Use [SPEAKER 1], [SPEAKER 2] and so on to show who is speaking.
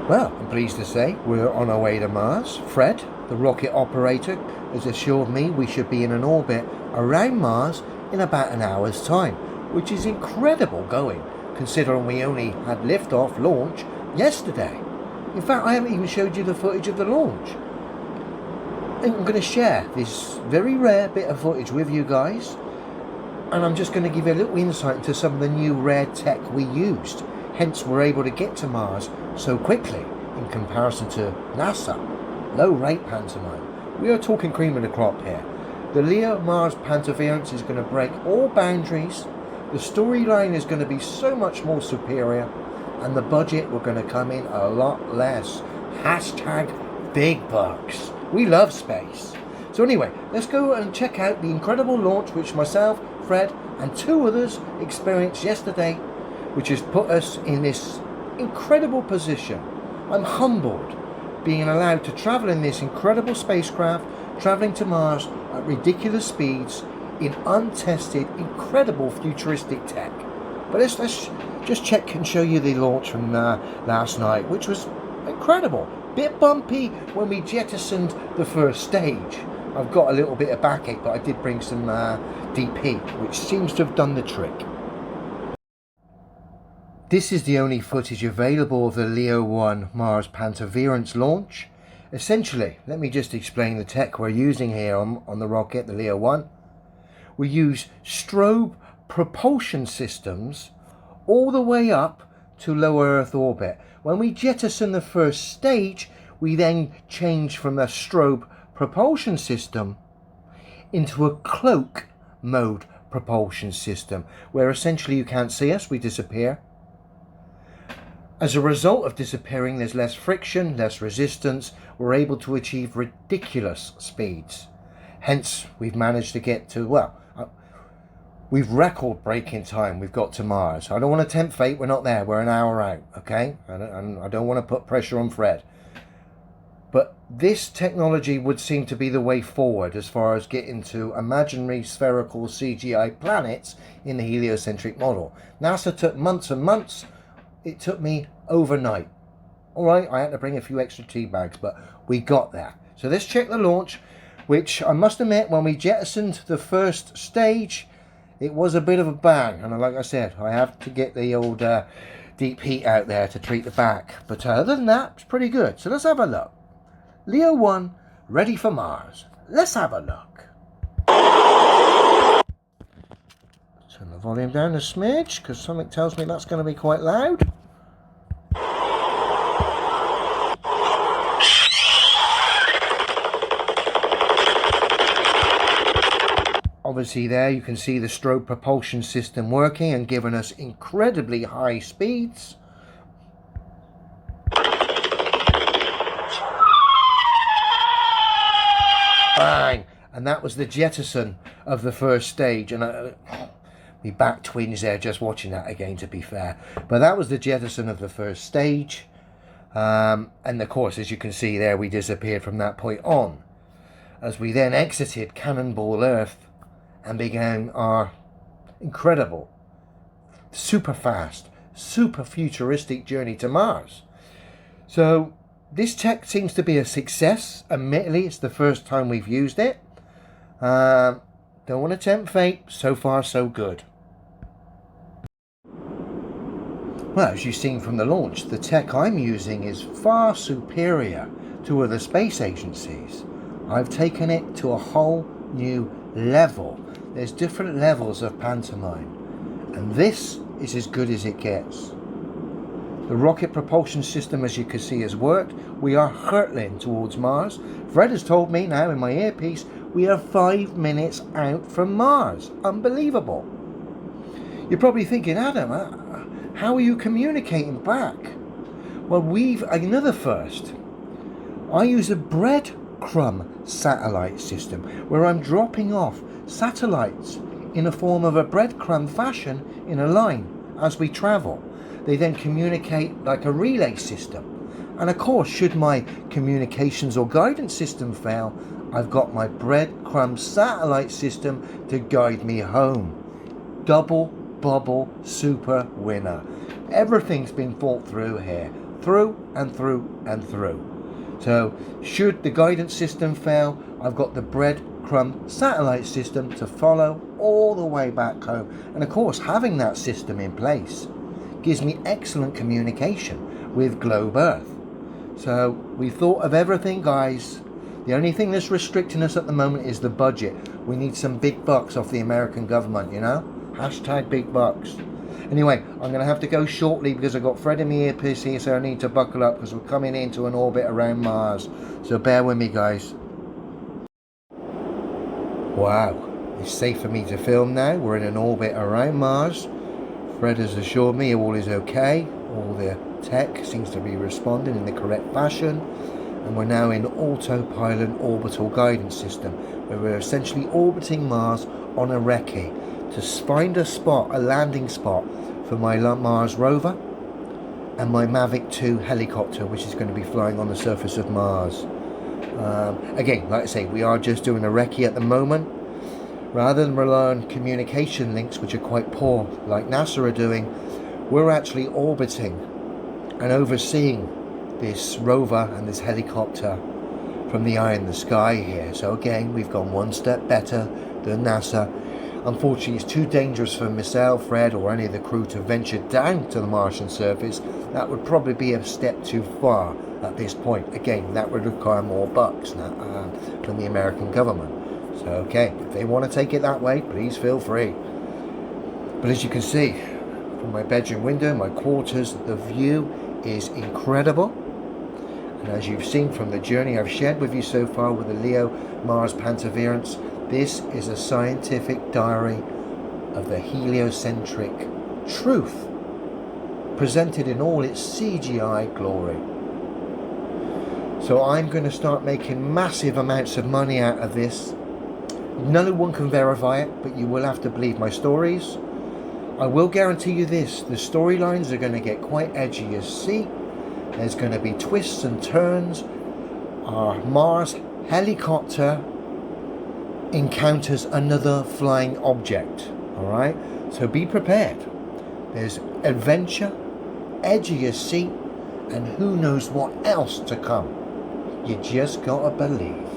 [SPEAKER 1] Well, I'm pleased to say we're on our way to Mars. Fred, the rocket operator, has assured me we should be in an orbit around Mars in about an hour's time, which is incredible going, considering we only had liftoff launch yesterday. In fact, I haven't even showed you the footage of the launch. I'm going to share this very rare bit of footage with you guys, and I'm just going to give you a little insight into some of the new rare tech we used. Hence, we're able to get to Mars so quickly in comparison to NASA. Low rate pantomime. We are talking cream of the crop here. The Leo Mars pantoverance is going to break all boundaries. The storyline is going to be so much more superior, and the budget we're going to come in a lot less. Hashtag big bucks. We love space. So anyway, let's go and check out the incredible launch which myself, Fred, and two others experienced yesterday, which has put us in this incredible position. I'm humbled being allowed to travel in this incredible spacecraft, traveling to Mars at ridiculous speeds in untested, incredible futuristic tech. But let's just check and show you the launch from last night, which was incredible. Bit bumpy when we jettisoned the first stage. I've got a little bit of backache, but I did bring some DP, which seems to have done the trick. This is the only footage available of the Leo1 Mars pantoverance launch. Essentially, let me just explain the tech we're using here on the rocket, the Leo1. We use strobe propulsion systems all the way up to low Earth orbit. When we jettison the first stage, we then change from the strobe propulsion system into a cloak mode propulsion system, where essentially you can't see us, we disappear. As a result of disappearing, there's less friction, less resistance. We're able to achieve ridiculous speeds. Hence, we've managed to get to, well, we've record-breaking time. We've got to Mars. I don't want to tempt fate. We're not there. We're an hour out, okay? And I don't want to put pressure on Fred. But this technology would seem to be the way forward as far as getting to imaginary spherical CGI planets in the heliocentric model. NASA took months and months. It took me overnight. All right, I had to bring a few extra tea bags, but we got there. So let's check the launch, which I must admit, when we jettisoned the first stage, it was a bit of a bang. And like I said, I have to get the old deep heat out there to treat the back. But other than that, it's pretty good. So let's have a look. Leo1, ready for Mars. Let's have a look. Turn the volume down a smidge, because something tells me that's going to be quite loud. Obviously there you can see the strobe propulsion system working and giving us incredibly high speeds. Bang! And that was the jettison of the first stage. And we back twinge there just watching that again, to be fair. But that was the jettison of the first stage. And of course, as you can see there, we disappeared from that point on. As we then exited Cannonball Earth and began our incredible, super fast, super futuristic journey to Mars. So this tech seems to be a success. Admittedly, it's the first time we've used it. Don't want to tempt fate. So far, so good. Well, as you've seen from the launch, the tech I'm using is far superior to other space agencies. I've taken it to a whole new level. There's different levels of pantomime, and this is as good as it gets. The rocket propulsion system, as you can see, has worked. We are hurtling towards Mars. Fred has told me now in my earpiece, we are 5 minutes out from Mars. Unbelievable. You're probably thinking, Adam, how are you communicating back? Well, we've another first. I use a breadcrumb satellite system where I'm dropping off satellites in a form of a breadcrumb fashion in a line as we travel. They then communicate like a relay system. And of course, should my communications or guidance system fail, I've got my breadcrumb satellite system to guide me home. Double bubble super winner. Everything's been thought through here. through and through and through. So should the guidance system fail, I've got the breadcrumb satellite system to follow all the way back home. And of course, having that system in place gives me excellent communication with Globe Earth. So we thought of everything, guys. The only thing that's restricting us at the moment is the budget. We need some big bucks off the American government, you know? Hashtag big bucks. Anyway, I'm going to have to go shortly because I've got Fred in my earpiece here, so I need to buckle up because we're coming into an orbit around Mars. So bear with me, guys. Wow, it's safe for me to film now. We're in an orbit around Mars. Fred has assured me all is okay. All the tech seems to be responding in the correct fashion. And we're now in autopilot orbital guidance system, where we're essentially orbiting Mars on a recce to find a spot, a landing spot for my Mars rover and my Mavic 2 helicopter, which is going to be flying on the surface of Mars. Again, like I say, we are just doing a recce at the moment. Rather than rely on communication links, which are quite poor, like NASA are doing, we're actually orbiting and overseeing this rover and this helicopter from the eye in the sky here. So again, we've gone one step better than NASA. Unfortunately, it's too dangerous for myself, Fred, or any of the crew to venture down to the Martian surface. That would probably be a step too far at this point. Again, that would require more bucks from the American government. So, okay, if they want to take it that way, please feel free. But as you can see, from my bedroom window, my quarters, the view is incredible. And as you've seen from the journey I've shared with you so far with the Leo Mars Pantoverance, this is a scientific diary of the heliocentric truth, presented in all its CGI glory. So I'm going to start making massive amounts of money out of this. No one can verify it, but you will have to believe my stories. I will guarantee you this, the storylines are going to get quite edgy, you see. There's going to be twists and turns. Our Mars helicopter encounters another flying object, alright? So be prepared. There's adventure, edge of your seat, and who knows what else to come. You just gotta believe.